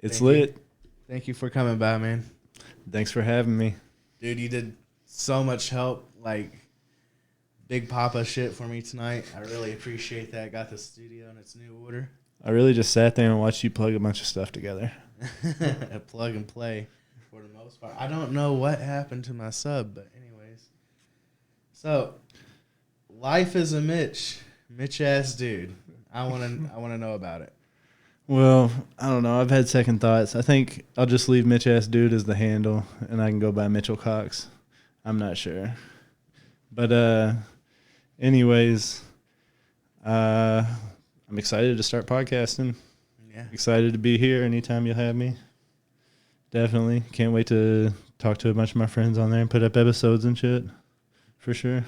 It's lit. Thank you for coming by, man. Thanks for having me. Dude, you did so much help, like Big Papa shit for me tonight. I really appreciate that. Got the studio in its new order. I really just sat there and watched you plug a bunch of stuff together. Plug and play for the most part. I don't know what happened to my sub, but anyways. So, life is a Mitch ass dude. I wanna know about it. Well, I don't know. I've had second thoughts. I think I'll just leave Mitch Ass Dude as the handle, and I can go by Mitchell Cox. I'm not sure. But anyways, I'm excited to start podcasting. Yeah. Excited to be here anytime you'll have me. Definitely. Can't wait to talk to a bunch of my friends on there and put up episodes and shit. For sure.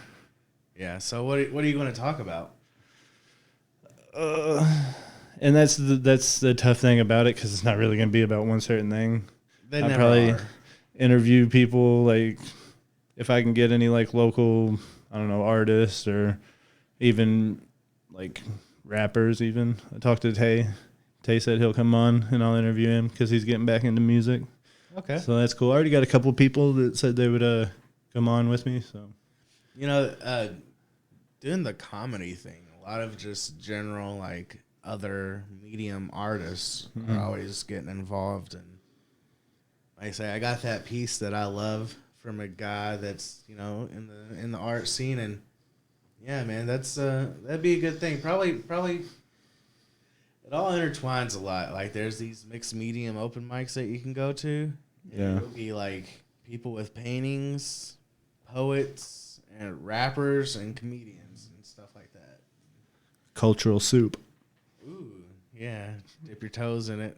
Yeah, so what are you going to talk about? And that's the tough thing about it, because it's not really going to be about one certain thing. They I'll never probably are. interview people, like, if I can get any, like, local, I don't know, artists or even, like, rappers even. I talked to Tay. Tay said he'll come on, and I'll interview him because he's getting back into music. Okay. So that's cool. I already got a couple people that said they would come on with me. So, You know, doing the comedy thing, a lot of just general, like, other medium artists are always getting involved. And like I say, I got that piece that I love from a guy that's, you know, in the art scene. And yeah, man, that'd be a good thing. Probably it all intertwines a lot. Like, there's these mixed medium open mics that you can go to. yeah. It'll be like people with paintings, poets, and rappers and comedians and stuff like that. Cultural soup. Ooh, yeah. Dip your toes in it.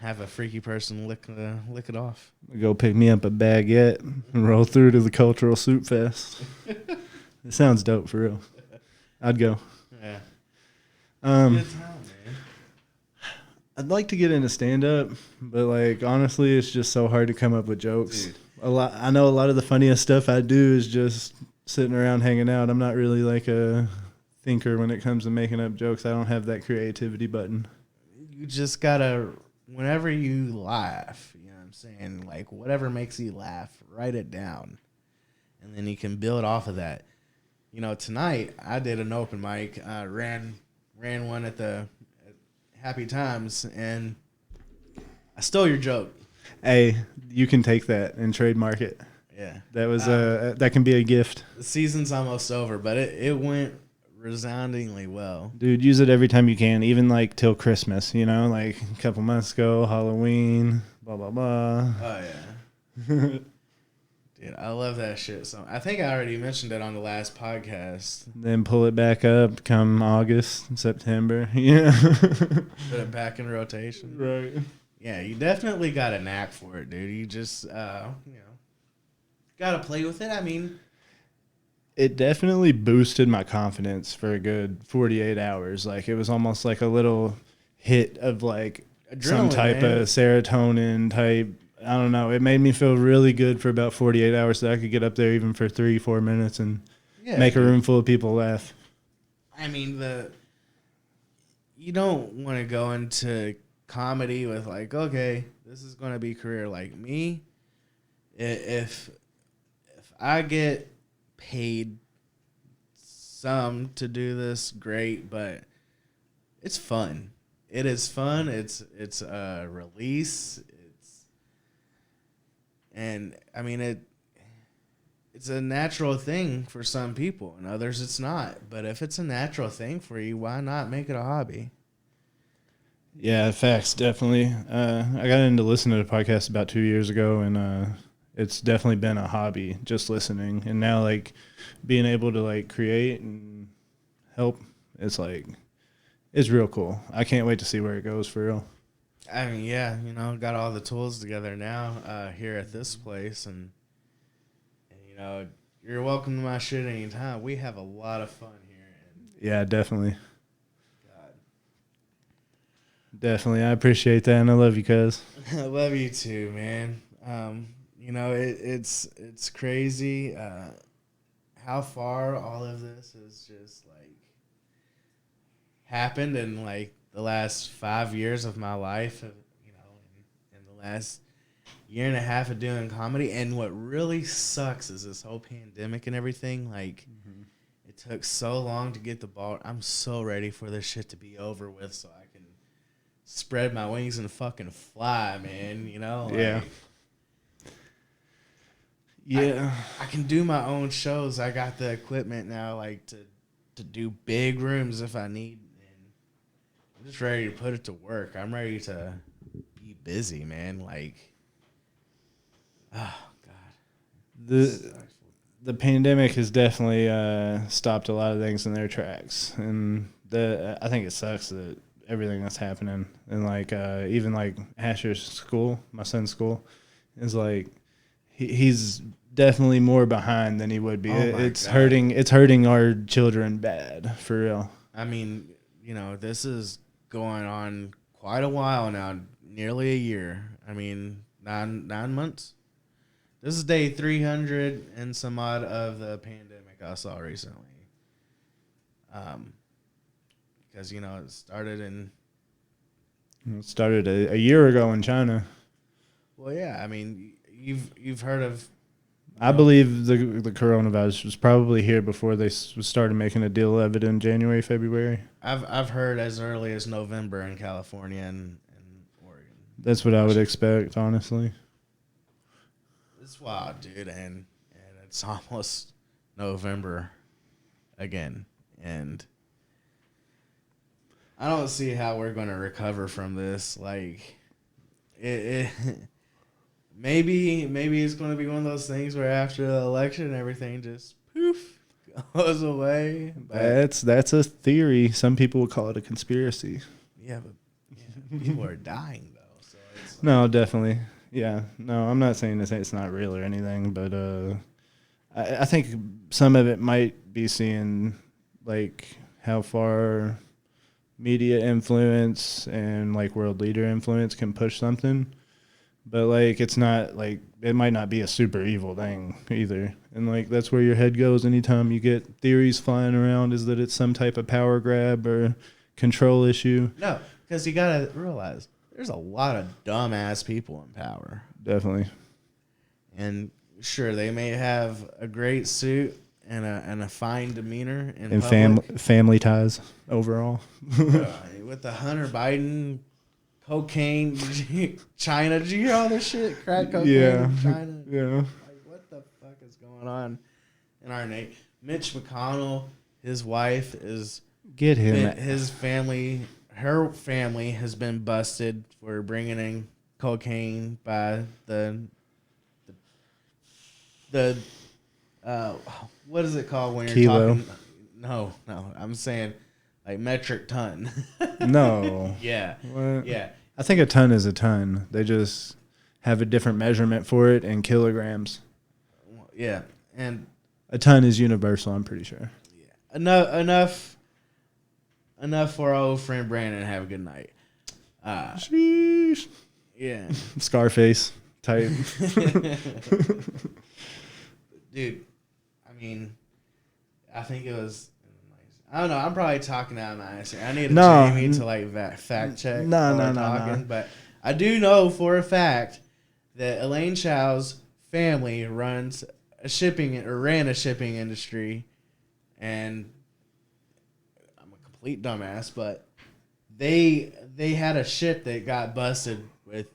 Have a freaky person lick it off. Go pick me up a baguette and roll through to the Cultural Soup Fest. It sounds dope, for real. I'd go. Yeah. Um, Good time, man. I'd like to get into stand-up, but, like, honestly, it's just so hard to come up with jokes. Dude. I know a lot of the funniest stuff I do is just sitting around hanging out. I'm not really, like, a thinker when it comes to making up jokes. I don't have that creativity button. You just gotta, whenever you laugh, you know what I'm saying? Like, whatever makes you laugh, write it down. And then you can build off of that. You know, tonight I did an open mic, ran one at Happy Times, and I stole your joke. Hey, you can take that and trademark it. Yeah. That was that can be a gift. The season's almost over, but it went resoundingly well. Dude, use it every time you can, even, like, till Christmas, you know? Like, a couple months ago, Halloween, blah, blah, blah. Oh, yeah. Dude, I love that shit. So I think I already mentioned it on the last podcast. Then pull it back up come August, September. Yeah. Put it back in rotation. Right. Yeah, you definitely got a knack for it, dude. You just, got to play with it. I mean, It definitely boosted my confidence for a good 48 hours. Like, it was almost like a little hit of, like, some adrenaline, type man. of serotonin type. I don't know. It made me feel really good for about 48 hours that I could get up there even for 3-4 minutes and Yeah, make a dude. room full of people laugh. I mean, you don't want to go into comedy with, like, okay, this is going to be career. Like me, if I get paid some to do this, great, but it's fun. It is fun. It's a release. And I mean, it's a natural thing for some people, and others it's not. But if it's a natural thing for you, why not make it a hobby? Yeah, facts, definitely. I got into listening to podcasts about 2 years ago, and it's definitely been a hobby, just listening. And now, like, being able to, like, create and help, it's, like, it's real cool. I can't wait to see where it goes, for real. I mean, yeah, got all the tools together now here at this place, and you're welcome to my shit anytime. We have a lot of fun here, and Yeah, definitely. God, Definitely. I appreciate that, and I love you, cuz. I love you too, man. It's crazy how far all of this has just, like, happened in, like, the last 5 years of my life. last year and a half of doing comedy. And what really sucks is this whole pandemic and everything. Like, it took so long to get the ball. I'm so ready for this shit to be over with so I can spread my wings and fucking fly, man. You know? Like, Yeah. Yeah. I can do my own shows. I got the equipment now, like, to do big rooms if I need. And I'm just ready to put it to work. I'm ready to be busy, man. Like, oh, God. The pandemic has definitely stopped a lot of things in their tracks, and I think it sucks that everything that's happening, and like even like Asher's school, my son's school, is like he's definitely more behind than he would be. It's God. hurting our children bad, for real. I mean, you know, this is going on quite a while now, nearly a year. I mean, 9 months. This is day 300 and some odd of the pandemic I saw recently. Because, you know, it started a year ago in China. Well, yeah. I mean, you've heard of. I believe the coronavirus was probably here before they started making a deal of it in January, February. I've heard as early as November in California and Oregon. That's what I would expect, honestly. It's wild, dude, and it's almost November again, and I don't see how we're going to recover from this. Like, it maybe it's going to be one of those things where after the election, everything just poof goes away. But That's a theory. Some people would call it a conspiracy. yeah, but people are dying though. So it's No, definitely. Yeah. No, I'm not saying it's not real or anything, but I think some of it might be seeing like how far media influence and like world leader influence can push something. But like it's not like it might not be a super evil thing either. And like that's where your head goes anytime you get theories flying around, is that it's some type of power grab or control issue. no, because you gotta realize there's a lot of dumbass people in power. Definitely. And sure, they may have a great suit and a fine demeanor in And public. family ties overall. With the Hunter Biden cocaine, China. Did you hear all this shit? Crack cocaine in China. Yeah. Like, what the fuck is going on in our nation? Mitch McConnell, his wife is Get him. his family. Her family has been busted for bringing in cocaine by the what is it called when you're Kilo. talking? No, I'm saying like metric ton. No. Yeah, What? yeah. I think a ton is a ton. They just have a different measurement for it in kilograms. Yeah, and A ton is universal, I'm pretty sure. enough for our old friend Brandon to have a good night. Sheesh. Yeah, Scarface type. dude. I mean, I think it was. I don't know. I'm probably talking out of my ass here. I need Jamie to like fact check. No. But I do know for a fact that Elaine Chow's family ran a shipping industry, and I'm a complete dumbass, but they had a ship that got busted with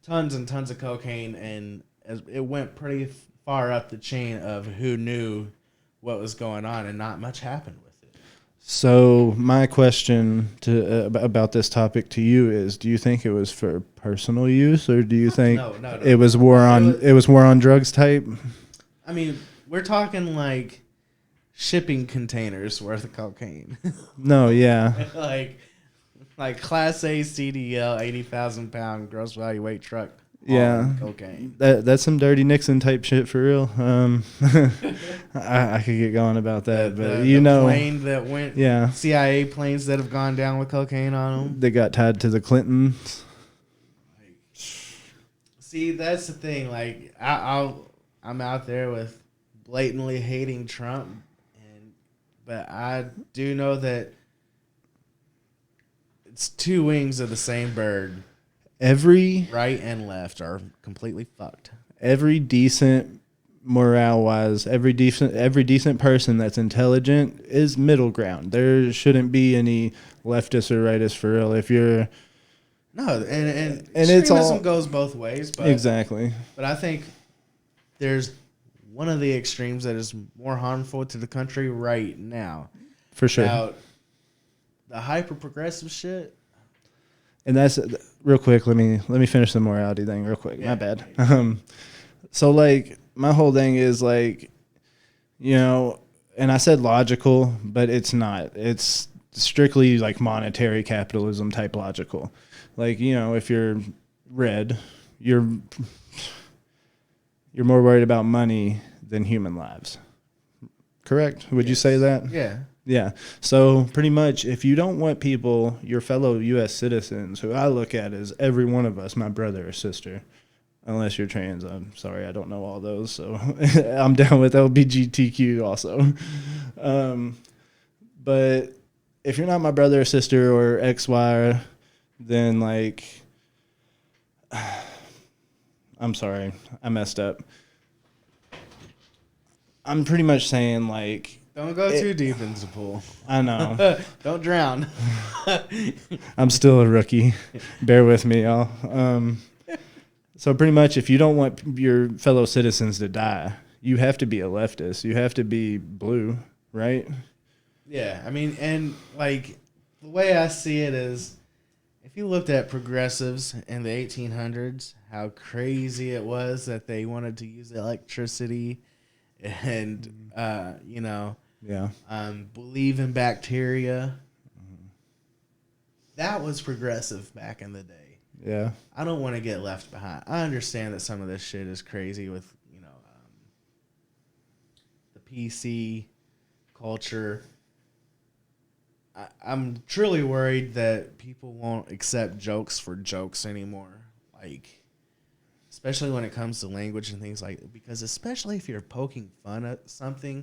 tons and tons of cocaine, and it went pretty far up the chain of who knew what was going on, and not much happened with it. So my question about this topic to you is: do you think it was for personal use, or do you think No. it was war on drugs type? I mean, we're talking like shipping containers worth of cocaine. No, yeah. like Class A CDL, 80,000 pound gross value weight truck. Yeah, Cocaine. That's some dirty Nixon type shit for real. I could get going about that, but the plane that went. Yeah, CIA planes that have gone down with cocaine on them. they got tied to the Clintons. See, that's the thing. Like, I'm out there with blatantly hating Trump, but I do know that it's two wings of the same bird. every Right and left are completely fucked. every decent morale wise, every decent person that's intelligent is middle ground. There shouldn't be any leftist or rightist for real. If you're No, and and it's extremism all goes both ways, exactly but I think there's one of the extremes that is more harmful to the country right now. for sure. Now, the hyper progressive shit. And that's real quick. Let me finish the morality thing real quick. Yeah. My bad. So like my whole thing is like, you know, and I said logical, but it's not. It's strictly like monetary capitalism type logical. Like, you know, if you're red, you're more worried about money than human lives. Correct? Would you say that? Yeah. Yeah. So pretty much if you don't want people, your fellow US citizens, who I look at as every one of us, my brother or sister, unless you're trans, I'm sorry, I don't know all those. So I'm down with LGBTQ also. But if you're not my brother or sister or XY, then like, I'm sorry, I messed up. I'm pretty much saying like, Don't go too deep into the pool. I know. Don't drown. I'm still a rookie. Bear with me, y'all. So pretty much if you don't want your fellow citizens to die, you have to be a leftist. You have to be blue, right? Yeah, I mean, and like the way I see it is, if you looked at progressives in the 1800s, how crazy it was that they wanted to use electricity and, you know, Yeah. believe in bacteria. That was progressive back in the day. Yeah. I don't want to get left behind. I understand that some of this shit is crazy with, you know, the PC culture. I'm truly worried that people won't accept jokes for jokes anymore. Like, especially when it comes to language and things like that. Because especially if you're poking fun at something,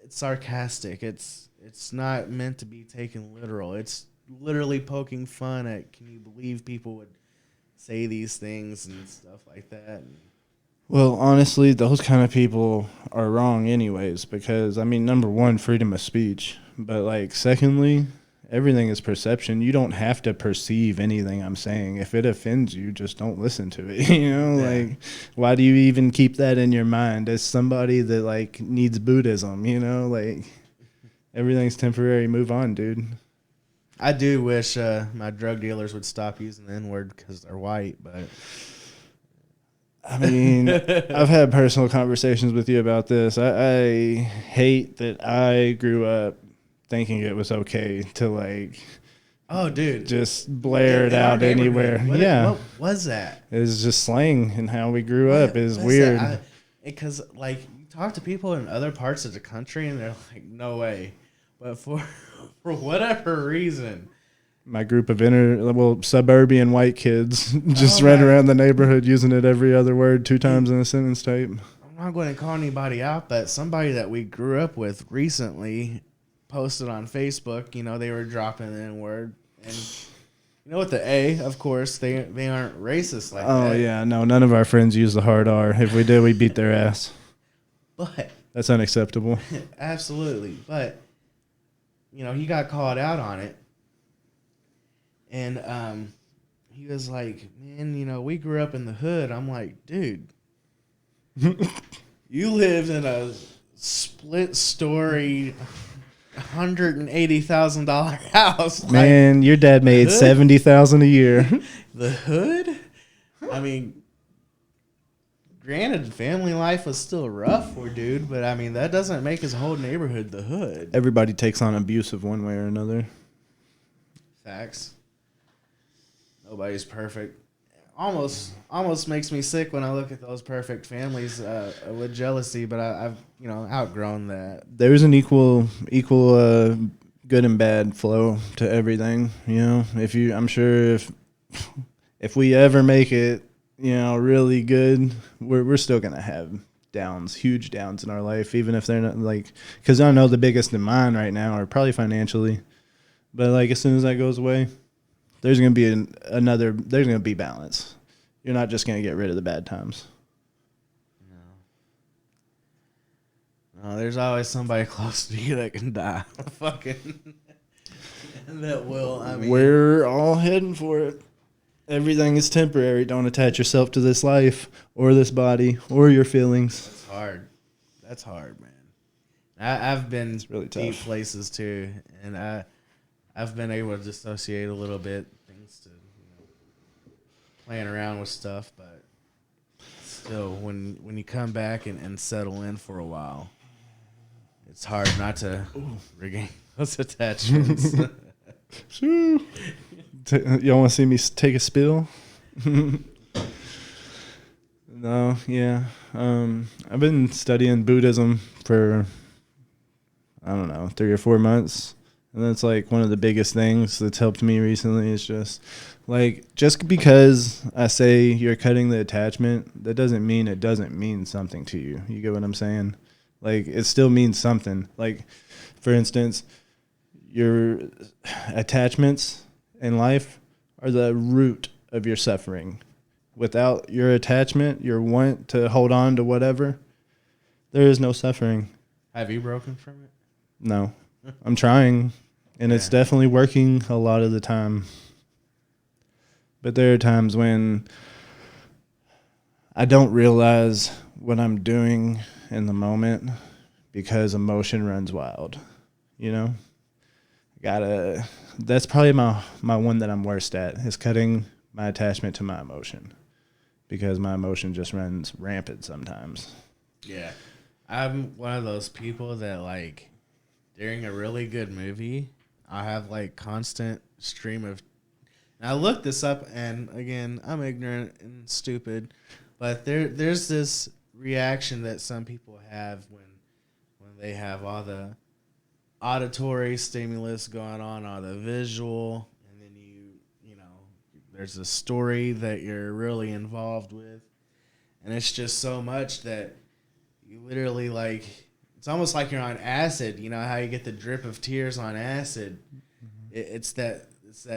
it's sarcastic. It's not meant to be taken literal. It's literally poking fun at, can you believe people would say these things and stuff like that? Well, honestly, those kind of people are wrong anyways because, I mean, number one, freedom of speech. But, like, secondly, everything is perception. You don't have to perceive anything I'm saying. If it offends you, just don't listen to it. You know, Yeah. like, why do you even keep that in your mind as somebody that, like, needs Buddhism, you know? Like, everything's temporary. Move on, dude. I do wish my drug dealers would stop using the N-word because they're white, but... I mean, I've had personal conversations with you about this. I hate that I grew up thinking it was okay to, like, Oh, dude. just blare it In our out anywhere. neighborhood, What was that? It's just slang and how we grew up is What's weird. that? Because, like, you talk to people in other parts of the country, and they're like, no way. But for whatever reason... My group of suburban white kids just ran around the neighborhood using it every other word 2 times in a sentence type. I'm not going to call anybody out, but somebody that we grew up with recently posted on Facebook, you know, they were dropping the N-word. And you know, with the A, of course, they aren't racist like that. Oh, yeah. No, none of our friends use the hard R. If we did, we beat their ass. But That's unacceptable. absolutely. But, you know, he got called out on it. And he was like, man, you know, we grew up in the hood. I'm like, dude, you lived in a split-story, $180,000 house. Man, your dad made $70,000 a year. The hood? I mean, granted, family life was still rough for dude, but I mean, that doesn't make his whole neighborhood the hood. Everybody takes on abuse of one way or another. Facts. Nobody's perfect. Almost makes me sick when I look at those perfect families with jealousy, but I've outgrown that. There's an equal good and bad flow to everything. You know, I'm sure if we ever make it, you know, really good, we're still gonna have downs, huge downs in our life, even if they're not like, because I know the biggest in mine right now are probably financially, but like as soon as that goes away, there's going to be there's going to be balance. You're not just going to get rid of the bad times. No, there's always somebody close to you that can die. Fucking that will. I mean, we're all heading for it. Everything is temporary. Don't attach yourself to this life or this body or your feelings. That's hard. That's hard, man. I've been really deep tough. places too, and I've been able to dissociate a little bit, thanks to playing around with stuff. But still, when you come back and settle in for a while, it's hard not to regain those attachments. Y'all want to see me take a spill? No, yeah. I've been studying Buddhism for, I don't know, 3 or 4 months. And that's like one of the biggest things that's helped me recently is just because I say you're cutting the attachment, that doesn't mean it doesn't mean something to you. You get what I'm saying? Like, it still means something. Like, for instance, your attachments in life are the root of your suffering. Without your attachment, your want to hold on to whatever, there is no suffering. Have you broken from it? No. I'm trying, and it's definitely working a lot of the time. But there are times when I don't realize what I'm doing in the moment because emotion runs wild, you know? That's probably my one that I'm worst at, is cutting my attachment to my emotion, because my emotion just runs rampant sometimes. Yeah. I'm one of those people that, like, during a really good movie, I have, like, constant stream of... Now, I looked this up, and, again, I'm ignorant and stupid, but there's this reaction that some people have when they have all the auditory stimulus going on, all the visual, and then you know, there's a story that you're really involved with, and it's just so much that you literally, like, it's almost like you're on acid. You know how you get the drip of tears on acid? It's that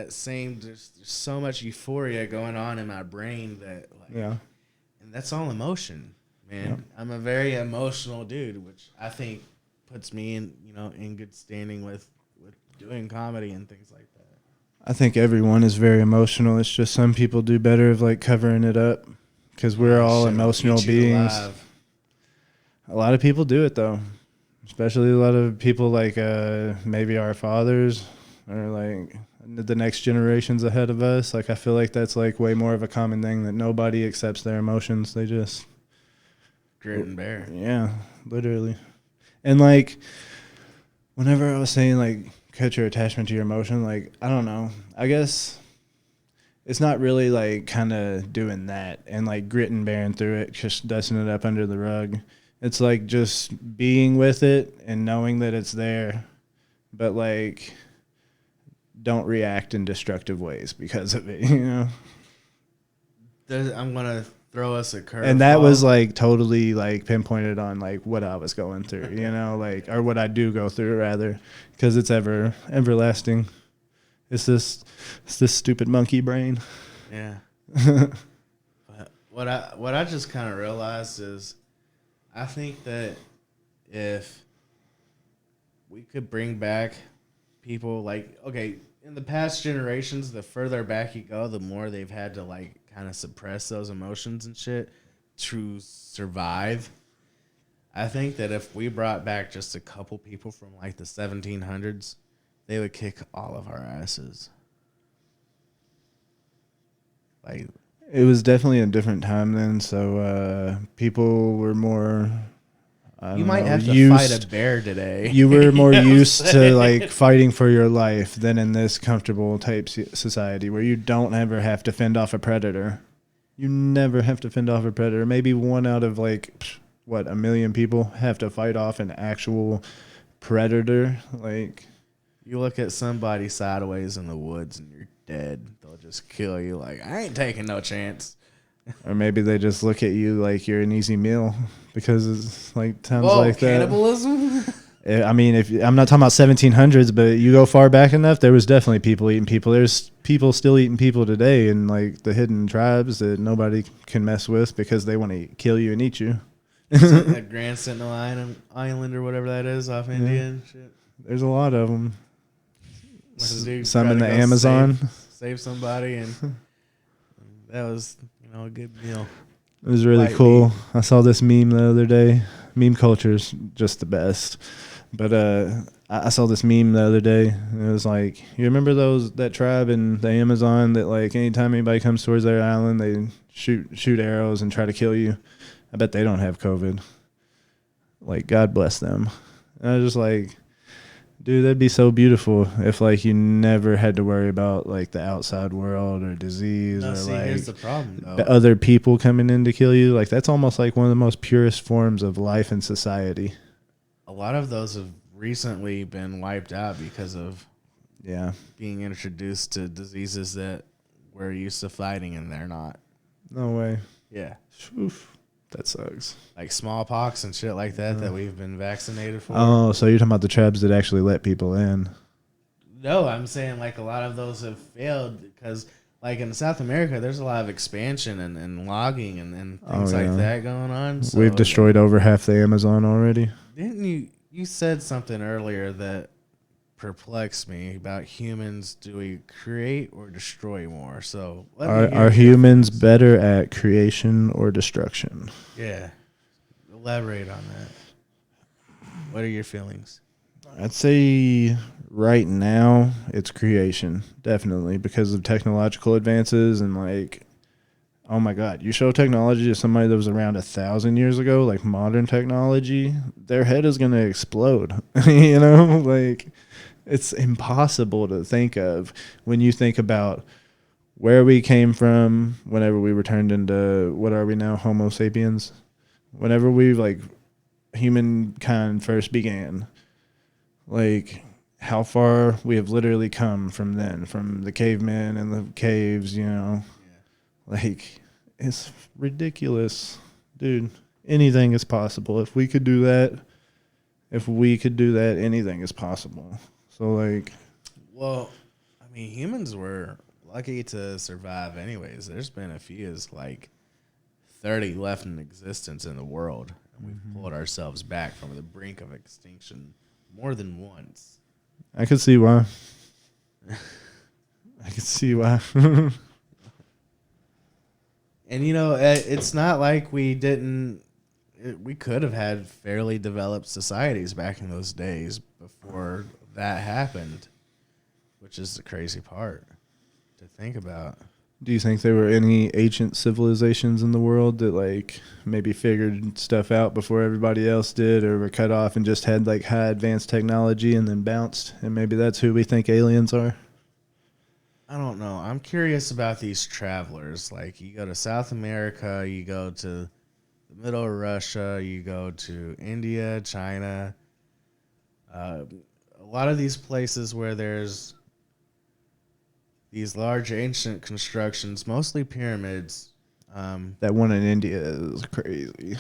same. There's so much euphoria going on in my brain that, like, and that's all emotion, man. Yeah. I'm a very emotional dude, which I think puts me in good standing with doing comedy and things like that. I think everyone is very emotional. It's just some people do better of, like, covering it up, because we're all emotional beings. Alive. A lot of people do it, though, especially a lot of people like maybe our fathers or like the next generations ahead of us. Like, I feel like that's like way more of a common thing, that nobody accepts their emotions. They just grit and bear. Yeah, literally. And, like, whenever I was saying, like, cut your attachment to your emotion, like, I don't know. I guess it's not really, like, kind of doing that and, like, grit and bearing through it, just dusting it up under the rug. It's, like, just being with it and knowing that it's there, but, like, don't react in destructive ways because of it, you know? I'm going to throw us a curve. And that was, like, totally, like, pinpointed on, like, what I was going through, you know, like, or what I do go through, rather, because it's everlasting. It's this stupid monkey brain. Yeah. But what I just kind of realized is, I think that if we could bring back people, like, okay, in the past generations, the further back you go, the more they've had to, like, kind of suppress those emotions and shit to survive. I think that if we brought back just a couple people from, like, the 1700s, they would kick all of our asses. Like, it was definitely a different time then, so people were more... You might have to fight a bear today. You were more used to, like, fighting for your life than in this comfortable type society where you don't ever have to fend off a predator. You never have to fend off a predator. Maybe one out of, like, what, 1 million people have to fight off an actual predator. Like, you look at somebody sideways in the woods and you're dead. They'll just kill you. Like, I ain't taking no chance. Or maybe they just look at you like you're an easy meal, because it's like times Whoa, like that. cannibalism? I mean, if I'm not talking about 1700s, but you go far back enough, there was definitely people eating people. There's people still eating people today, and like the hidden tribes that nobody can mess with because they want to kill you and eat you. That Grand Sentinel Island or whatever that is off India and shit. There's a lot of them. Where the dude Some tried in to the go Amazon. save somebody, and that was a good meal. It was really Light cool. meat. I saw this meme the other day. Meme culture's just the best. But I saw this meme the other day. And it was like, you remember that tribe in the Amazon that like anytime anybody comes towards their island, they shoot arrows and try to kill you. I bet they don't have COVID. Like, God bless them. And I was just like, dude, that'd be so beautiful if like you never had to worry about like the outside world or disease or like here's the problem though. other people coming in to kill you. Like that's almost like one of the most purest forms of life in society. A lot of those have recently been wiped out because of being introduced to diseases that we're used to fighting and they're not. No way. Yeah. Oof. That sucks. Like smallpox and shit like that we've been vaccinated for. Oh, so you're talking about the tribes that actually let people in? No, I'm saying like a lot of those have failed because like in South America, there's a lot of expansion and logging and things like that going on. So, we've destroyed over half the Amazon already. Didn't you said something earlier that perplexed me about humans? Do we create or destroy more? So are humans better at creation or destruction? Yeah, elaborate on that. What are your feelings? I'd say right now it's creation, definitely, because of technological advances and like, oh my God, you show technology to somebody that was around 1,000 years ago, like modern technology, their head is going to explode. You know, like it's impossible to think of when you think about where we came from whenever we were turned into, what are we now, Homo sapiens? Whenever we like humankind first began, like how far we have literally come from then, from the cavemen and the caves, you know. Like, it's ridiculous. Dude, anything is possible. If we could do that, anything is possible. So, like... Well, I mean, humans were lucky to survive anyways. There's been a few, like 30 left in existence in the world. And we've pulled ourselves back from the brink of extinction more than once. I could see why. I could see why. And, you know, it's not like we could have had fairly developed societies back in those days before that happened, which is the crazy part to think about. Do you think there were any ancient civilizations in the world that, like, maybe figured stuff out before everybody else did, or were cut off and just had, like, high advanced technology and then bounced? And maybe that's who we think aliens are? I don't know. I'm curious about these travelers. Like, you go to South America, you go to the middle of Russia, you go to India, China. A lot of these places where there's these large ancient constructions, mostly pyramids. That one in India is crazy.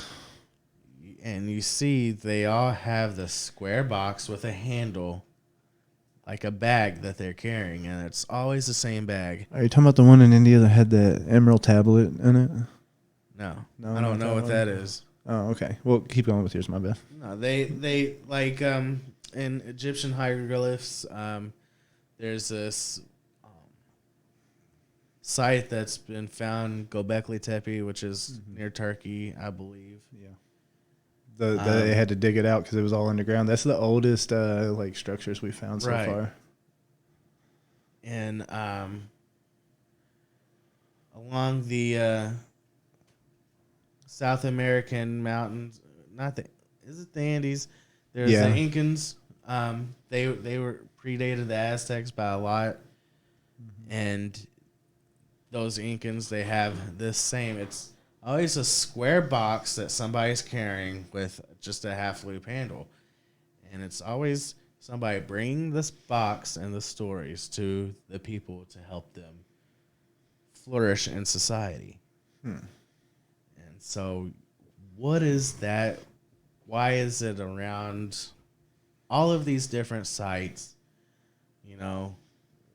And you see they all have the square box with a handle, like a bag that they're carrying, and it's always the same bag. Are you talking about the one in India that had the emerald tablet in it? No, I don't know what that is. Oh, okay. Well, keep going with yours, my bad. No, they like in Egyptian hieroglyphs, there's this site that's been found, Göbekli Tepe, which is near Turkey, I believe. Yeah. They had to dig it out because it was all underground. That's the oldest like structures we've found so far. And along the South American mountains, is it the Andes? There's the Incans. They were predated the Aztecs by a lot, and those Incans, they have this same. It's always a square box that somebody's carrying with just a half loop handle, and it's always somebody bringing this box and the stories to the people to help them flourish in society. And so, what is that? Why is it around all of these different sites, you know,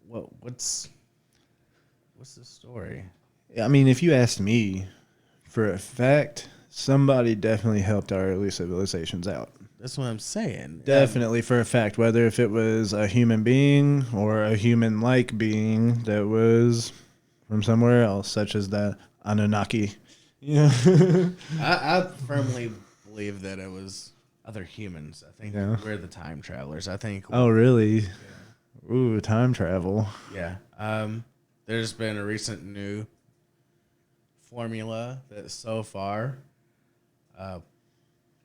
what's the story? I mean, if you asked me, for a fact, somebody definitely helped our early civilizations out. That's what I'm saying. Definitely for a fact, whether if it was a human being or a human-like being that was from somewhere else, such as the Anunnaki. Yeah. I firmly believe that it was other humans. I think Yeah. we're the time travelers. I think. Oh, really? Ooh, time travel. Yeah. There's been a recent new formula that so far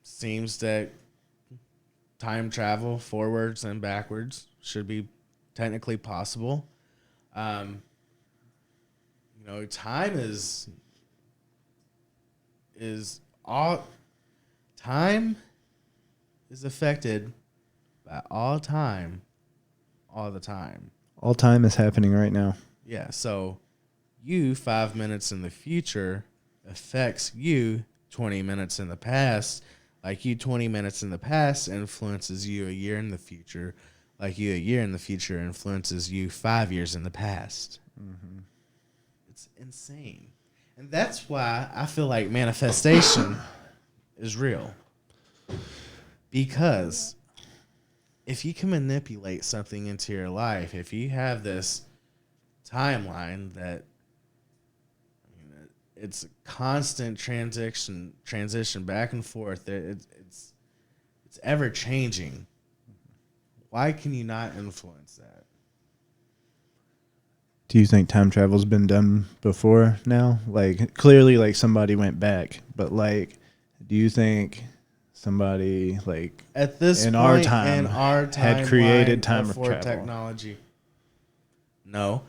seems that time travel forwards and backwards should be technically possible. Time is all time is affected by all time all the time. All time is happening right now. Yeah, so you 5 minutes in the future affects you 20 minutes in the past. Like you 20 minutes in the past influences you a year in the future. Like you a year in the future influences you 5 years in the past. Mm-hmm. It's insane. And that's why I feel like manifestation is real. Because if you can manipulate something into your life, if you have this timeline that it's a constant transition back and forth, it's ever changing. Why can you not influence that? Do you think time travel's been done before now? Like, clearly, like, somebody went back. But, like, do you think somebody, like, at this in point, our time had created time before travel? Technology? No,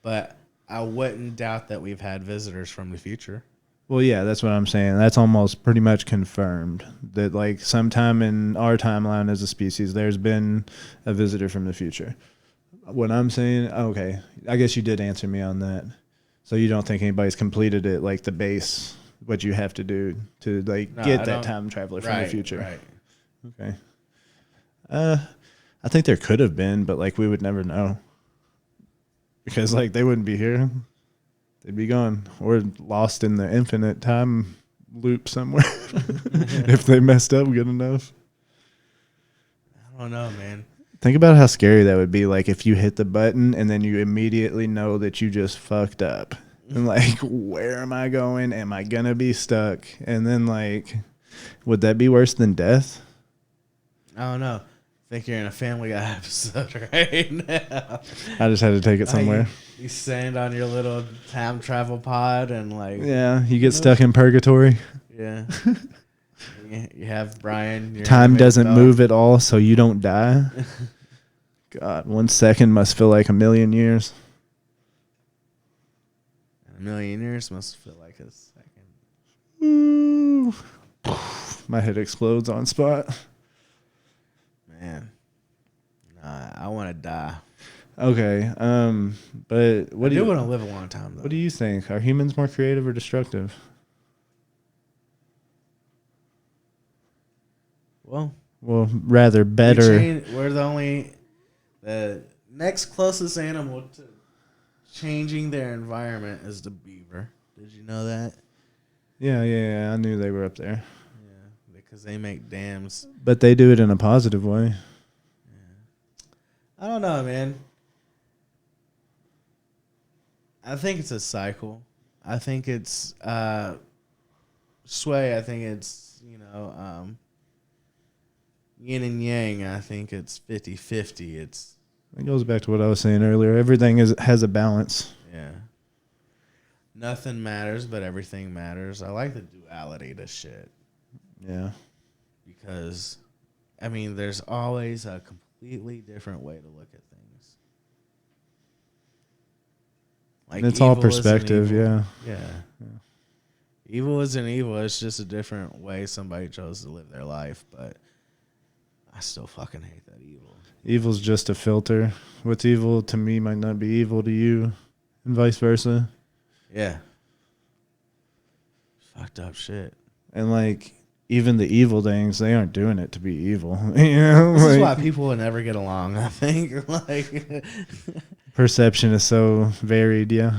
but I wouldn't doubt that we've had visitors from the future. Well, yeah, that's what I'm saying. That's almost pretty much confirmed that, like, sometime in our timeline as a species, there's been a visitor from the future. What I'm saying, okay, I guess you did answer me on that. So you don't think anybody's completed it, like the base, what you have to do to get that time traveler from the future? Right. Okay. I think there could have been, but like we would never know because like they wouldn't be here; they'd be gone or lost in the infinite time loop somewhere if they messed up good enough. I don't know, man. Think about how scary that would be, like, if you hit the button and then you immediately know that you just fucked up. And, like, where am I going? Am I going to be stuck? And then, like, would that be worse than death? I don't know. I think you're in a Family Guy episode right now. I just had to take it somewhere. You stand on your little time travel pod and, like... Yeah, you get stuck in purgatory. Yeah. You have Brian. Time doesn't move at all, so you don't die. God, 1 second must feel like a million years. A million years must feel like a second. Ooh. My head explodes on spot. Man, nah, I want to die. Okay, but what I do want to live a long time, though. What do you think? Are humans more creative or destructive? Well, rather better. We're the next closest animal to changing their environment is the beaver. Did you know that? Yeah. I knew they were up there. Yeah, because they make dams. But they do it in a positive way. Yeah. I don't know, man. I think it's a cycle. I think it's sway. I think it's, yin and yang. I think it's 50-50. It goes back to what I was saying earlier. Everything has a balance. Yeah. Nothing matters, but everything matters. I like the duality to shit. Yeah. Because, there's always a completely different way to look at things. Like, and it's all perspective, yeah. Evil isn't evil. It's just a different way somebody chose to live their life, but I still fucking hate that evil. Evil's just a filter. What's evil to me might not be evil to you, and vice versa. Yeah. Fucked up shit. And, like, even the evil things, they aren't doing it to be evil. You know, This is why people will never get along, I think. Like, perception is so varied. Yeah.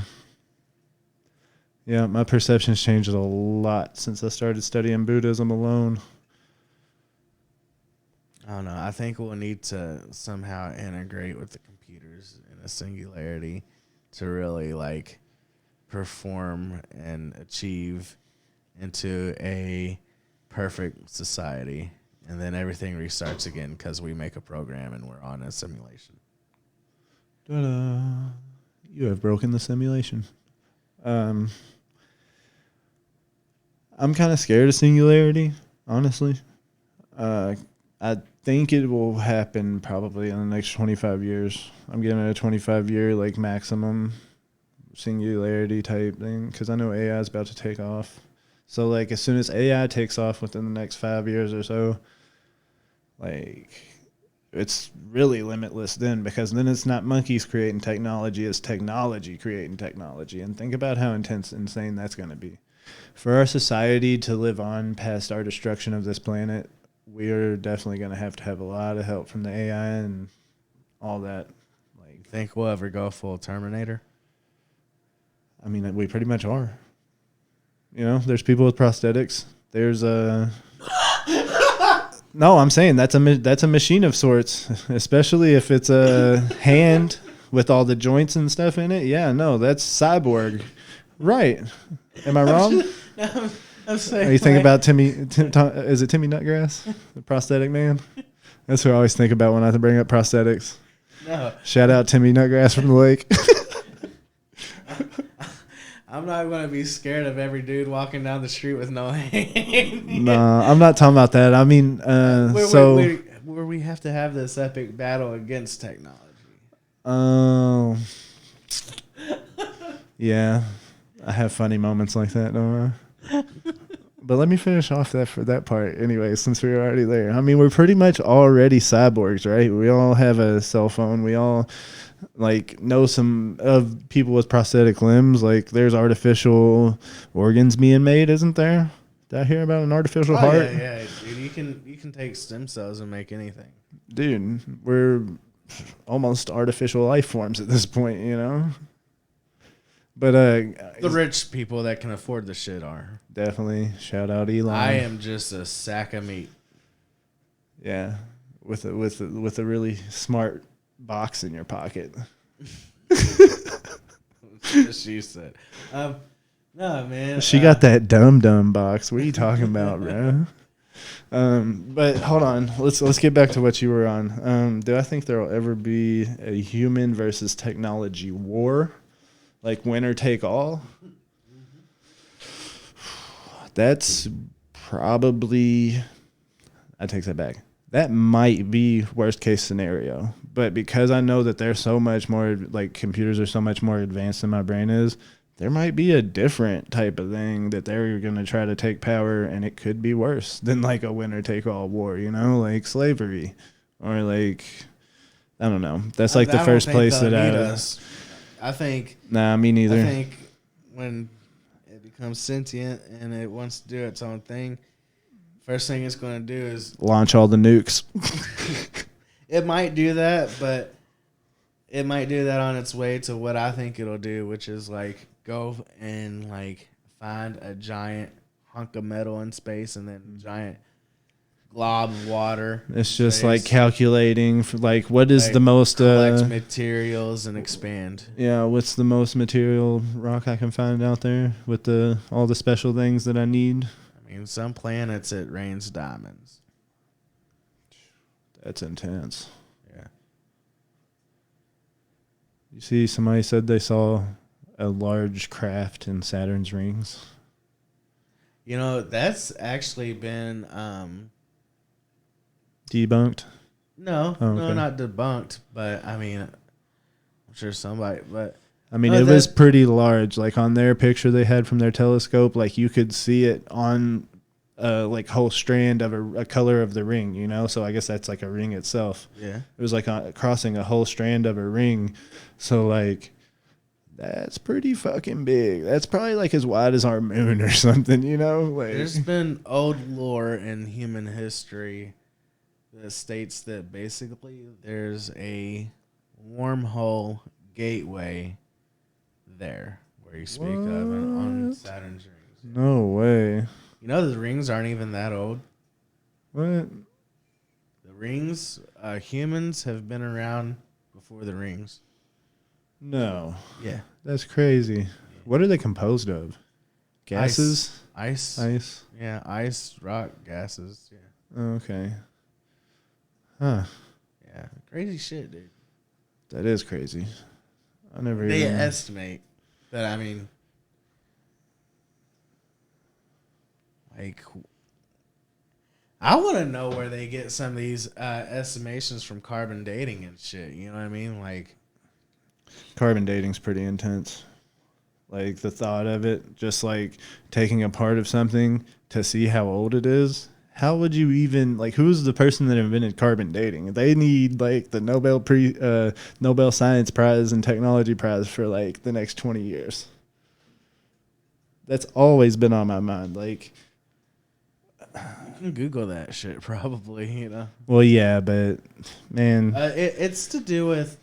Yeah, my perception's changed a lot since I started studying Buddhism alone. I don't know. I think we'll need to somehow integrate with the computers in a singularity to really like perform and achieve into a perfect society, and then everything restarts again because we make a program and we're on a simulation. Ta-da. You have broken the simulation. I'm kind of scared of singularity, honestly. I think it will happen probably in the next 25 years. I'm giving it a 25-year like maximum singularity type thing because I know AI is about to take off. So like as soon as AI takes off within the next 5 years or so, like it's really limitless then, because then it's not monkeys creating technology, it's technology creating technology. And think about how insane that's going to be. For our society to live on past our destruction of this planet, we are definitely going to have a lot of help from the AI and all that. Like, Think we'll ever go full Terminator? I mean, we pretty much are. You know, there's people with prosthetics. There's a no, I'm saying that's a machine of sorts, especially if it's a hand with all the joints and stuff in it. Yeah, no, that's cyborg, right? Am I wrong? I'm saying. You think about is it Timmy Nutgrass, the prosthetic man? That's who I always think about when I bring up prosthetics. No. Shout out Timmy Nutgrass from the lake. I'm not going to be scared of every dude walking down the street with no hand. No, I'm not talking about that. I mean, where we have to have this epic battle against technology. Oh, yeah, I have funny moments like that, don't I? But let me finish off that part anyway, since we're already there. I mean, we're pretty much already cyborgs, right? We all have a cell phone. We all like know some of people with prosthetic limbs. Like there's artificial organs being made, isn't there? Did I hear about an artificial heart? Yeah, dude. You can take stem cells and make anything. Dude, we're almost artificial life forms at this point, you know? But the rich people that can afford the shit are. Definitely. Shout out Elon. I am just a sack of meat. Yeah. With a really smart box in your pocket. She said. No, man. She got that dumb box. What are you talking about, bro? But hold on. Let's get back to what you were on. Do I think there will ever be a human versus technology war? Like winner take all? That's probably, I take that back. That might be worst case scenario. But because I know that there's so much more, like computers are so much more advanced than my brain is, there might be a different type of thing that they're going to try to take power, and it could be worse than like a winner take all war, you know, like slavery or like, I don't know. That's like the first place that I think. Nah, me neither. I think when it becomes sentient and it wants to do its own thing, first thing it's going to do is launch all the nukes. It might do that, but it might do that on its way to what I think it'll do, which is like go and like find a giant hunk of metal in space and then a giant glob of water. It's just space. Like calculating for like what is like the most collect materials and expand. Yeah, what's the most material rock I can find out there with all the special things that I need? I mean, some planets it rains diamonds. That's intense. Yeah. You see, somebody said they saw a large craft in Saturn's rings. You know, that's actually been debunked? No, no, not debunked. But I mean, I'm sure somebody. But I mean, it was pretty large. Like on their picture they had from their telescope, like you could see it on like whole strand of a color of the ring. You know, so I guess that's like a ring itself. Yeah, it was like crossing a whole strand of a ring. So like That's pretty fucking big. That's probably like as wide as our moon or something, you know? Like, There's been old lore in human history that states that basically there's a wormhole gateway there where you speak of on What? Saturn's rings. No way. You know the rings aren't even that old. What? The rings, humans have been around before the rings. No. Yeah. That's crazy. What are they composed of? Gases? Ice. Ice? Yeah, ice, rock, gases. Yeah. Okay. Huh. Yeah. Crazy shit, dude. That is crazy. I never They even... estimate that, I mean, like, I want to know where they get some of these estimations from carbon dating and shit. You know what I mean? Like, Carbon dating's pretty intense. Like, the thought of it, just like taking a part of something to see how old it is. How would you even, like, who's the person that invented carbon dating? They need, like, the Nobel Science Prize and Technology Prize for, like, the next 20 years. That's always been on my mind. Like, you can Google that shit probably, you know. well, yeah, but, man. It's to do with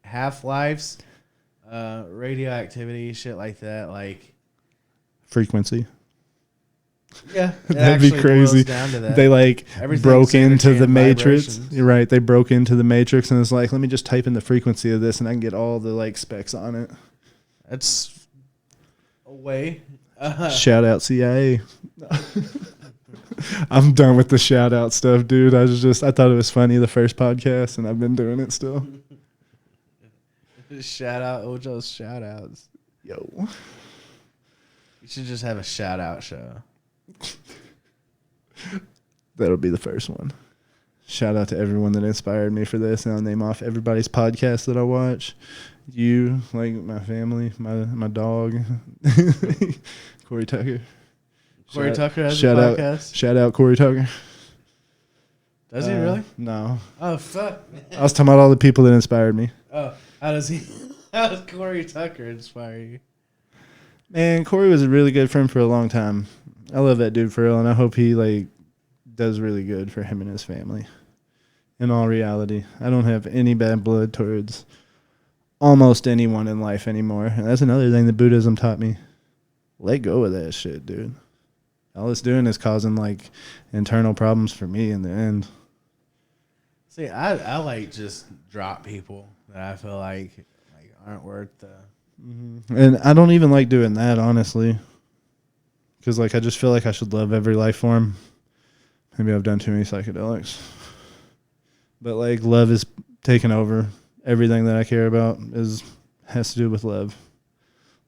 half-lives, radioactivity, shit like that. Like, Frequency. yeah, That'd be crazy. Down to that. They like Everything's broke into energy the and matrix. vibrations. You're right. They broke into the matrix and it's like, let me just type in the frequency of this and I can get all the like specs on it. That's a way. Shout out CIA. I'm done with the shout out stuff, dude. I thought it was funny the first podcast and I've been doing it still. Shout out Ojo's shout outs. Yo. You should just have a shout out show. That'll be the first one. Shout out to everyone that inspired me for this. And I'll name off everybody's podcast that I watch. You, like my family, my dog, Corey Tucker. Corey Tucker has a podcast? Shout out Corey Tucker. Does he really? No. Oh, fuck. I was talking about all the people that inspired me. Oh, how does Corey Tucker inspire you? Man, Corey was a really good friend for a long time. I love that dude for real, and I hope he like does really good for him and his family. In all reality, I don't have any bad blood towards almost anyone in life anymore. And that's another thing that Buddhism taught me. Let go of that shit, dude. All it's doing is causing like internal problems for me in the end. See, I like just drop people that I feel like aren't worth the... Mm-hmm. And I don't even like doing that, honestly. Because like I just feel like I should love every life form. Maybe I've done too many psychedelics. But like love is taken over. Everything that I care about has to do with love.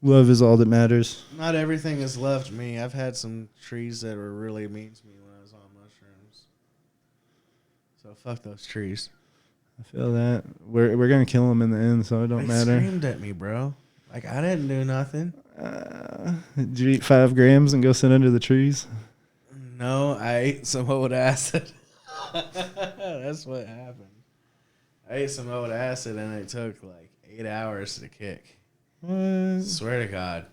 Love is all that matters. Not everything has loved me. I've had some trees that were really mean to me when I was on mushrooms. So fuck those trees. I feel that. We're going to kill them in the end, so it don't matter. They screamed at me, bro. Like, I didn't do nothing. Did you eat 5 grams and go sit under the trees? No, I ate some old acid. That's what happened. I ate some old acid and it took like 8 hours to kick. What? Swear to God.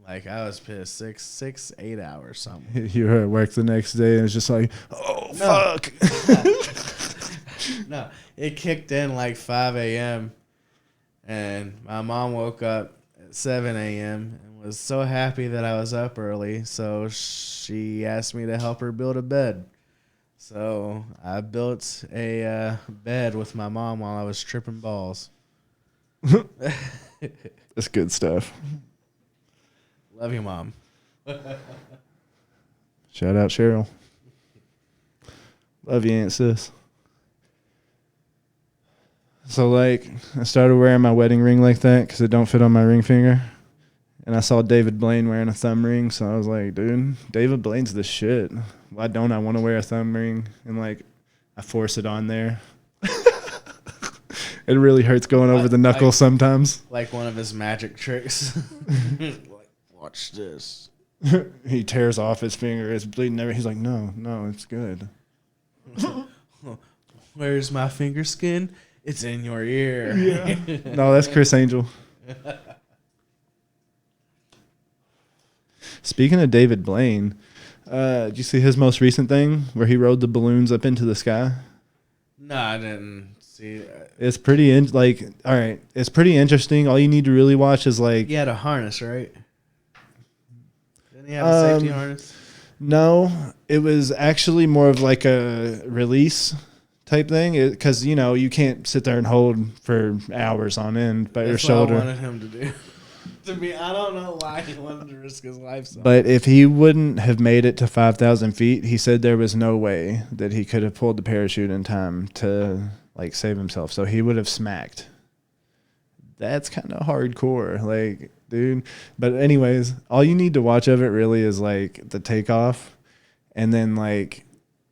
Like, I was pissed. 8 hours something. You were at work the next day and it's just like, oh, No. fuck. No, it kicked in like 5 a.m. And my mom woke up at 7 a.m. and was so happy that I was up early. So she asked me to help her build a bed. So I built a bed with my mom while I was tripping balls. That's good stuff. Love you, Mom. Shout out Cheryl. Love you, Aunt Sis. So, like, I started wearing my wedding ring like that because it don't fit on my ring finger. And I saw David Blaine wearing a thumb ring, so I was like, dude, David Blaine's the shit. Why don't I want to wear a thumb ring? And, like, I force it on there. It really hurts going over the knuckles sometimes. Like one of his magic tricks. Like, watch this. He tears off his finger. It's bleeding everywhere. He's like, no, it's good. Where's my finger skin? It's in your ear. Yeah. No, that's Chris Angel. Speaking of David Blaine, did you see his most recent thing where he rode the balloons up into the sky? No, I didn't see. It's pretty all right. It's pretty interesting. All you need to really watch is like He had a harness, right? Didn't he have a safety harness? No, it was actually more of like a release type thing because you can't sit there and hold for hours on end by your shoulder. That's what I wanted him to do. To me, I don't know why he wanted to risk his life. But if he wouldn't have made it to 5,000 feet, he said there was no way that he could have pulled the parachute in time to like save himself. So he would have smacked. That's kind of hardcore, like, dude. But anyways, all you need to watch of it really is like the takeoff and then like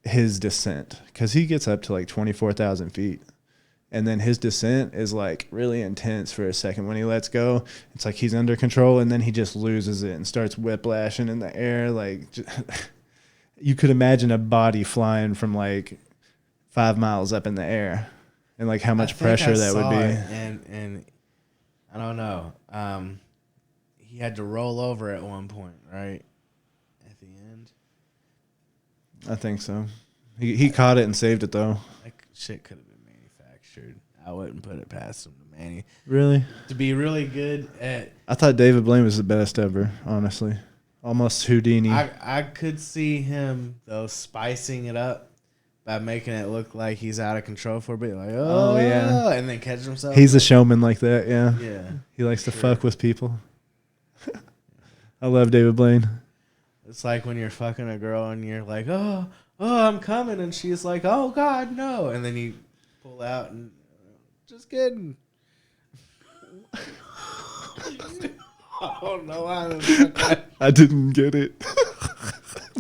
his descent, because he gets up to like 24,000 feet. And then his descent is like really intense for a second. When he lets go, it's like he's under control, and then he just loses it and starts whiplashing in the air. Like, you could imagine a body flying from like 5 miles up in the air, and like how much pressure that would be. And I don't know. He had to roll over at one point, right? At the end, I think so. He caught it and saved it though. that shit could have been manufactured. I wouldn't put it past him Really? to be really good at. I thought David Blaine was the best ever, honestly. Almost Houdini. I could see him though spicing it up by making it look like he's out of control for a bit, like oh yeah, and then catch himself. He's a showman like that, yeah. Yeah, He likes to fuck with people. I love David Blaine. it's like when you're fucking a girl and you're like, oh, I'm coming, and she's like, oh God, no, and then you pull out and just kidding. Oh no, I didn't get it,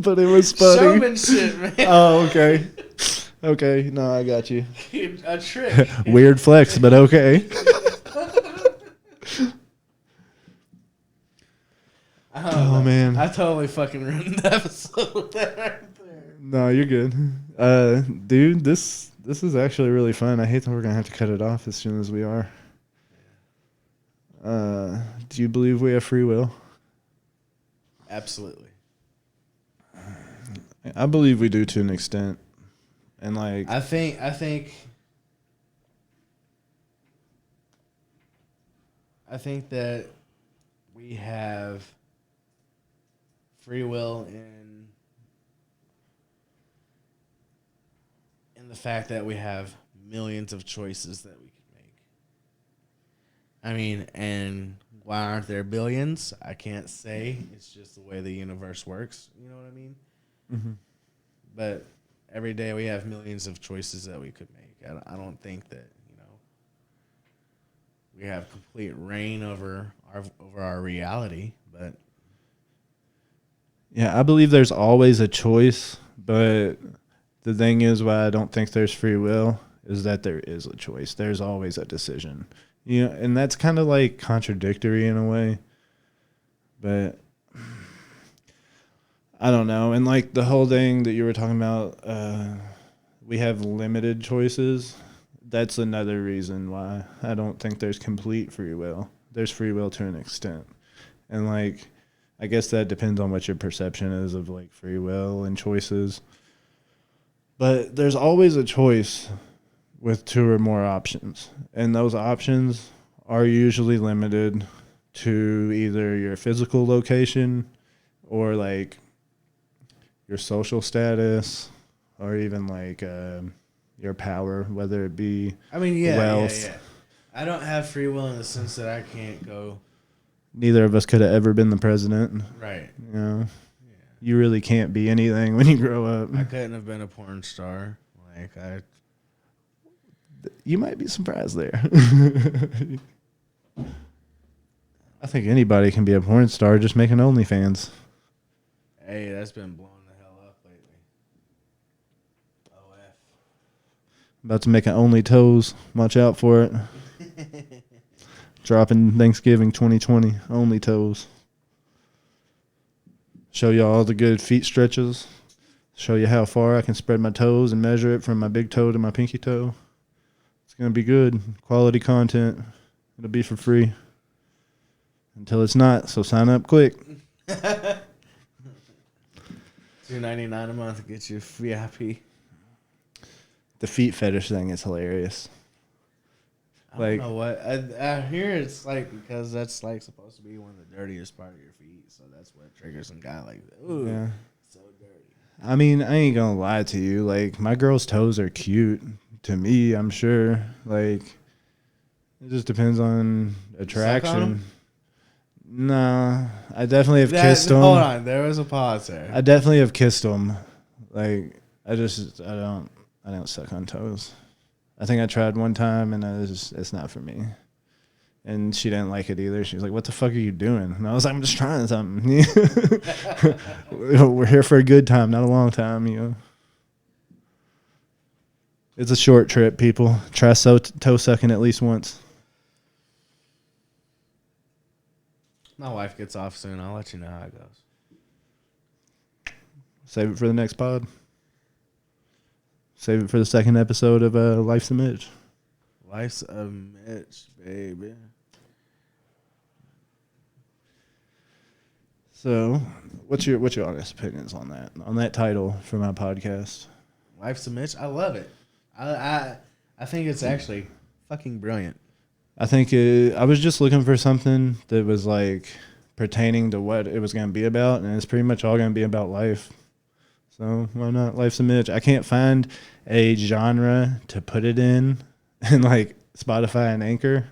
but it was funny. Showmanship, man. Oh, okay. Okay, no, I got you. A trick. Weird flex, but okay. Oh man, I totally fucking ruined the episode there. no, you're good. Dude, this is actually really fun. I hate that we're gonna have to cut it off as soon as we are. Do you believe we have free will? Absolutely. I believe we do to an extent, and like I think that we have free will in the fact that we have millions of choices that we can make. I mean, and why aren't there billions? I can't say. It's just the way the universe works. You know what I mean? mm-hmm. But every day we have millions of choices that we could make. I don't think that, we have complete reign over our reality, but Yeah, I believe there's always a choice, but the thing is why I don't think there's free will is that there is a choice. There's always a decision. And that's kind of like contradictory in a way. But I don't know. And like the whole thing that you were talking about, we have limited choices. That's another reason why I don't think there's complete free will. There's free will to an extent. And like, I guess that depends on what your perception is of like free will and choices. But there's always a choice with two or more options. And those options are usually limited to either your physical location or like your social status or even like your power, whether it be wealth. Yeah. I don't have free will in the sense that I can't go. Neither of us could have ever been the president. Right. Yeah. You really can't be anything when you grow up. I couldn't have been a porn star. You might be surprised there. I think anybody can be a porn star just making OnlyFans. Hey, that's been blowing the hell up lately. OF. About to make an Only Toes. Watch out for it. Dropping Thanksgiving 2020. Only Toes. Show you all the good feet stretches. Show you how far I can spread my toes and measure it from my big toe to my pinky toe. It's going to be good. Quality content. It'll be for free. until it's not. So sign up quick. $2.99 a month gets you VIP. The feet fetish thing is hilarious. I don't know what I hear. It's like because that's like supposed to be one of the dirtiest part of your feet, so that's what triggers some guy like, ooh, yeah, so dirty. I mean, I ain't gonna lie to you. Like my girl's toes are cute to me. I'm sure. Like it just depends on attraction. No, I definitely have kissed them. Hold on, there was a pause there. I definitely have kissed them. Like I don't suck on toes. I think I tried one time and it's not for me. And she didn't like it either. She was like, "What the fuck are you doing?" And I was like, "I'm just trying something." We're here for a good time, not a long time, you know. It's a short trip, people. Try toe sucking at least once. My wife gets off soon. I'll let you know how it goes. Save it for the next pod. Save it for the second episode of Life's a Mitch. Life's a Mitch, baby. So, what's your honest opinions on that title for my podcast? Life's a Mitch. I love it. I think it's actually fucking brilliant. I think I was just looking for something that was like pertaining to what it was going to be about, and it's pretty much all going to be about life. So why not Life's a Mitch? I can't find a genre to put it in like Spotify and Anchor.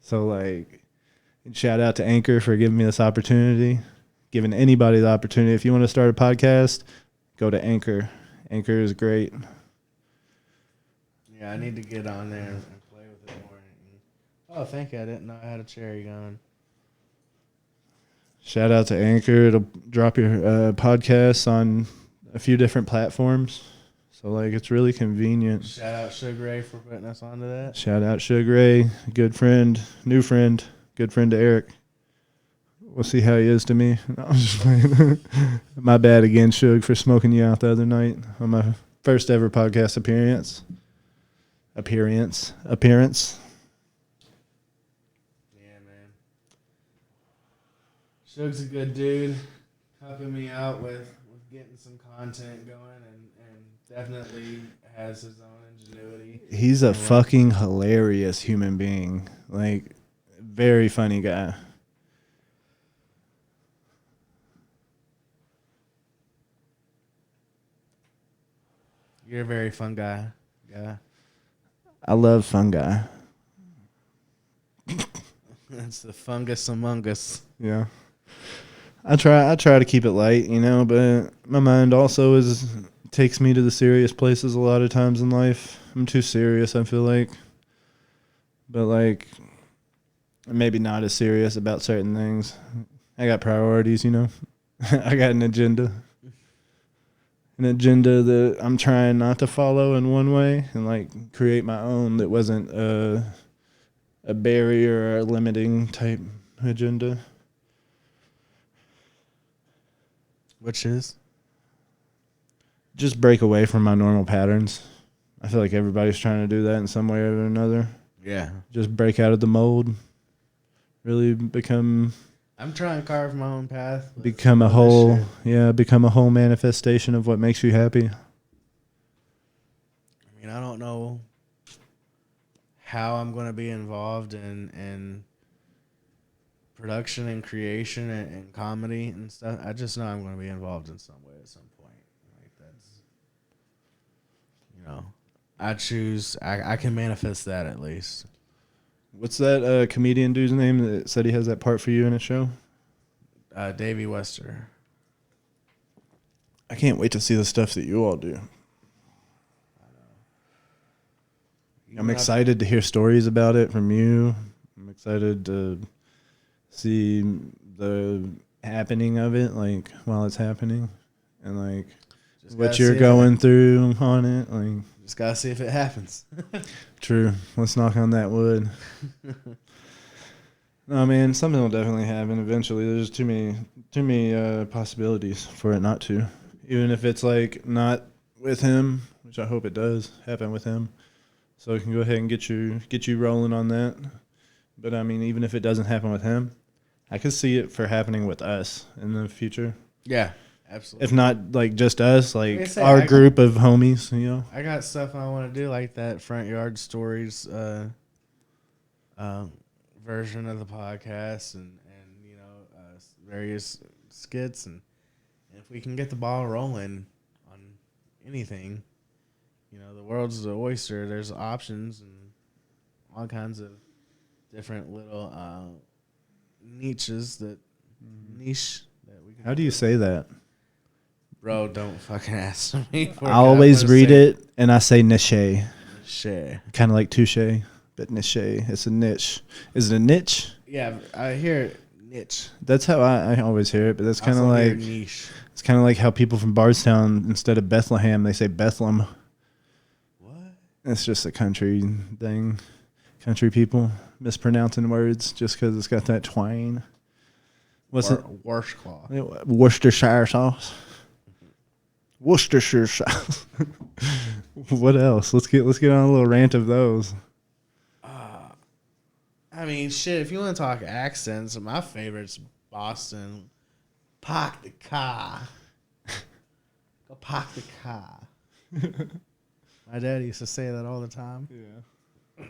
So like shout out to Anchor for giving me this opportunity, giving anybody the opportunity. If you want to start a podcast, go to Anchor. Anchor is great. Yeah, I need to get on there and play with it more. Oh, thank you. I didn't know I had a cherry going. Shout out to Anchor. It'll drop your podcasts on a few different platforms. So, like, it's really convenient. Shout out Sugar Ray for putting us onto that. Shout out Sugar Ray, good friend, new friend, good friend to Eric. We'll see how he is to me. No, I'm just playing. My bad again, Suge, for smoking you out the other night on my first ever podcast appearance. Appearance. Yeah, man. Suge's a good dude, helping me out with getting some content going, and definitely has his own ingenuity. He's a fucking hilarious human being. Like, very funny guy. You're a very fun guy. Yeah. I love fun guy. That's the fungus among us. Yeah. I try to keep it light, you know, but my mind also takes me to the serious places a lot of times in life. I'm too serious, I feel like. But like maybe not as serious about certain things. I got priorities, you know. I got an agenda. An agenda that I'm trying not to follow in one way and like create my own that wasn't a barrier or a limiting type agenda. Which is? Just break away from my normal patterns. I feel like everybody's trying to do that in some way or another. Yeah. Just break out of the mold. Really become... I'm trying to carve my own path. Become a whole manifestation of what makes you happy. I mean, I don't know how I'm going to be involved in production and creation and comedy and stuff. I just know I'm going to be involved in some way at some point. Like that's, you know, I choose. I can manifest that at least. What's that comedian dude's name that said he has that part for you in a show? Davey Wester. I can't wait to see the stuff that you all do. I'm excited to hear stories about it from you. I'm excited to see the happening of it, like while it's happening, and like what you're going through on it. Like, just gotta see if it happens. True. Let's knock on that wood. No, man, something will definitely happen eventually. There's too many possibilities for it not to. Even if it's like not with him, which I hope it does happen with him. So I can go ahead and get you rolling on that. But I mean, even if it doesn't happen with him, I could see it for happening with us in the future. Yeah, absolutely. If not like just us, like I say, our group of homies, you know. I got stuff I want to do like that front yard stories version of the podcast and you know various skits and if we can get the ball rolling on anything, you know, the world's an oyster. There's options and all kinds of different little niches that we can. How do you say that? Bro, don't fucking ask me. I always read it and I say niche. Share. Kind of like touche, but niche. It's a niche. Is it a niche? Yeah, I hear it. Niche. That's how I always hear it, but that's kind of like niche. It's kind of like how people from Bardstown, instead of Bethlehem, they say Bethlehem. What? It's just a country thing. Country people mispronouncing words just because it's got that twang. What's it? Washcloth. Worcestershire sauce. Worcestershire sauce. What else? Let's get on a little rant of those. I mean, shit. If you want to talk accents, my favorite's Boston. Park the car. Go park the car. My dad used to say that all the time. Yeah.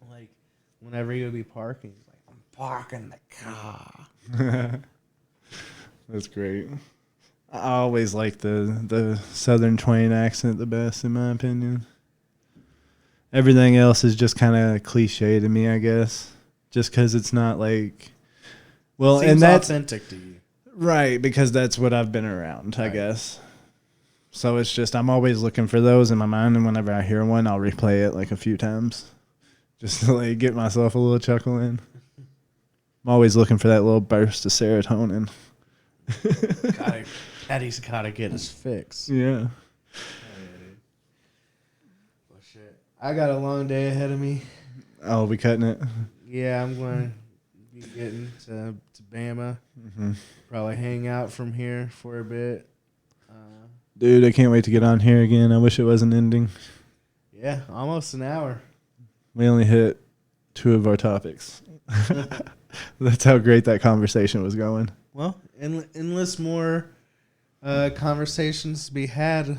Like, whenever he would be parking, he's like, I'm parking the car. That's great. I always like the Southern twang accent the best, in my opinion. Everything else is just kind of cliche to me, I guess. Just because it's not like... Well, Seems and that's authentic to you. Right, because that's what I've been around, I guess. So it's just, I'm always looking for those in my mind, and whenever I hear one, I'll replay it like a few times. Just to like get myself a little chuckle in. I'm always looking for that little burst of serotonin. Daddy's gotta get his fix. Yeah. Well, shit. I got a long day ahead of me. Oh, we cutting it? Yeah, I'm going to be getting to Bama. Mm-hmm. Probably hang out from here for a bit. Dude, I can't wait to get on here again. I wish it wasn't ending. Yeah, almost an hour. We only hit 2 of our topics. That's how great that conversation was going. Well, endless more conversations to be had.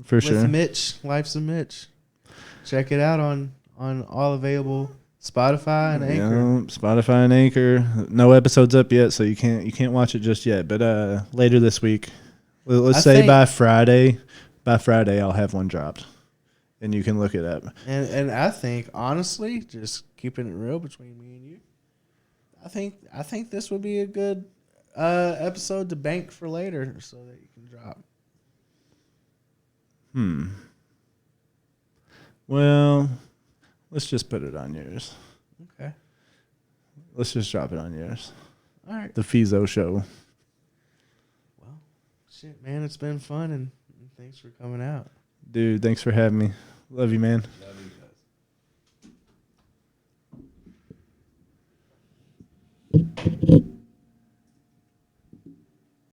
For sure. With Mitch, Life's a Mitch. Check it out on all available Spotify and Anchor. Yeah, Spotify and Anchor. No episodes up yet, so you can't watch it just yet. But later this week, let's say by Friday. By Friday, I'll have one dropped, and you can look it up. And I think honestly, just keeping it real between me and you, I think this would be a good episode to bank for later, so that you can drop. Well, let's just put it on yours. Okay. Let's just drop it on yours. All right. The Fizo Show. Well, shit, man, it's been fun, and thanks for coming out. Dude, thanks for having me. Love you, man.